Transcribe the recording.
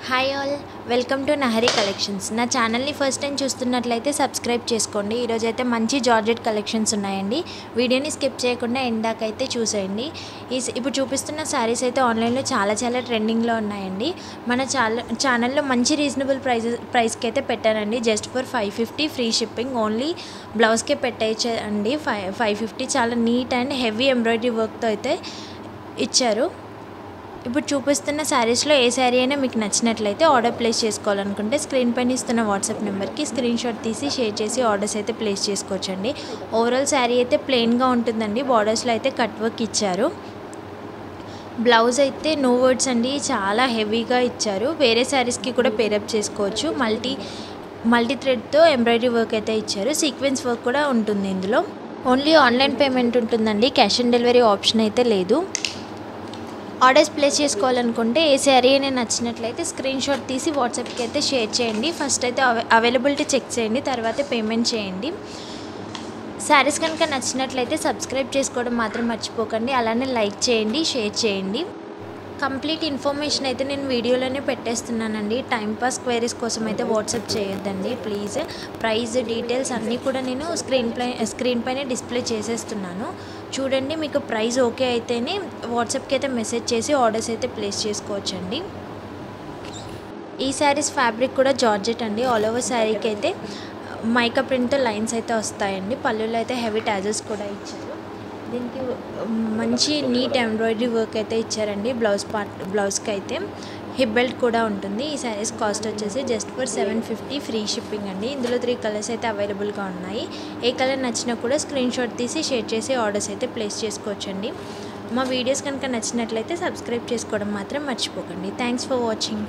Hi all, welcome to Nahari collections. నా ఛానల్ని first time చూస్తున్నట్లయితే సబ్స్క్రైబ్ చేసుకోండి. ఈరోజు అయితే మంచి జార్జెట్ కలెక్షన్స్ ఉన్నాయండి. వీడియోని స్కిప్ చేయకుండా ఎండాకైతే చూసేయండి. ఇప్పుడు చూపిస్తున్న శారీస్ అయితే ఆన్లైన్లో చాలా ట్రెండింగ్లో ఉన్నాయండి. మన ఛానల్లో మంచి రీజనబుల్ ప్రైస్కి అయితే పెట్టానండి. Just for 550 free shipping. Only బ్లౌజ్కే పెట్టేయచ్చండి. 550 చాలా నీట్ అండ్ హెవీ ఎంబ్రాయిడరీ వర్క్తో అయితే ఇచ్చారు. ఇప్పుడు చూపిస్తున్న శారీస్లో ఏ శారీ అయినా మీకు నచ్చినట్లయితే ఆర్డర్ ప్లేస్ చేసుకోవాలనుకుంటే స్క్రీన్ పైన ఇస్తున్న వాట్సాప్ నెంబర్కి స్క్రీన్ షాట్ తీసి షేర్ చేసి ఆర్డర్స్ అయితే ప్లేస్ చేసుకోవచ్చండి. ఓవరాల్ శారీ అయితే ప్లెయిన్గా ఉంటుందండి. బార్డర్స్లో అయితే కట్ వర్క్ ఇచ్చారు. బ్లౌజ్ అయితే నో వర్డ్స్ అండి, చాలా హెవీగా ఇచ్చారు. వేరే శారీస్కి కూడా పేరప్ చేసుకోవచ్చు. మల్టీ థ్రెడ్తో ఎంబ్రాయిడరీ వర్క్ అయితే ఇచ్చారు. సీక్వెన్స్ వర్క్ కూడా ఉంటుంది ఇందులో. ఓన్లీ ఆన్లైన్ పేమెంట్ ఉంటుందండి. క్యాష్ ఆన్ డెలివరీ ఆప్షన్ అయితే లేదు. ఆర్డర్స్ ప్లేస్ చేసుకోవాలనుకుంటే ఏ శారీ అయినా నచ్చినట్లయితే స్క్రీన్ షాట్ తీసి వాట్సాప్కి అయితే షేర్ చేయండి. ఫస్ట్ అయితే అవైలబిలిటీ చెక్ చేయండి, తర్వాత పేమెంట్ చేయండి. శారీస్ కనుక నచ్చినట్లయితే సబ్స్క్రైబ్ చేసుకోవడం మాత్రం మర్చిపోకండి. అలానే లైక్ చేయండి, షేర్ చేయండి. కంప్లీట్ ఇన్ఫర్మేషన్ అయితే నేను వీడియోలోనే పెట్టేస్తున్నానండి. టైంపాస్ క్వైరీస్ కోసం అయితే వాట్సాప్ చేయొద్దండి ప్లీజ్. ప్రైస్ డీటెయిల్స్ అన్నీ కూడా నేను స్క్రీన్ పైన డిస్ప్లే చేసేస్తున్నాను. చూడండి, మీకు ప్రైస్ ఓకే అయితేనే వాట్సాప్కి అయితే మెసేజ్ చేసి ఆర్డర్స్ అయితే ప్లేస్ చేసుకోవచ్చండి. ఈ శారీస్ ఫ్యాబ్రిక్ కూడా జార్జెట్ అండి. ఆల్ ఓవర్ శారీకి అయితే మైకా ప్రింట్తో లైన్స్ అయితే వస్తాయండి. పళ్ళులో అయితే హెవీ టాజెస్ కూడా ఇచ్చారు. దీనికి మంచి నీట్ ఎంబ్రాయిడరీ వర్క్ అయితే ఇచ్చారండి. బ్లౌజ్కి అయితే హిప్ బెల్ట్ కూడా ఉంటుంది. ఈ శారీస్ కాస్ట్ వచ్చేసి జస్ట్ ఫర్ 750 ఫ్రీ షిప్పింగ్ అండి. ఇందులో 3 కలర్స్ అయితే అవైలబుల్గా ఉన్నాయి. ఏ కలర్ నచ్చినా కూడా స్క్రీన్ షాట్ తీసి షేర్ చేసి ఆర్డర్స్ అయితే ప్లేస్ చేసుకోవచ్చండి. మా వీడియోస్ కనుక నచ్చినట్లయితే సబ్స్క్రైబ్ చేసుకోవడం మాత్రం మర్చిపోకండి. Thanks for watching.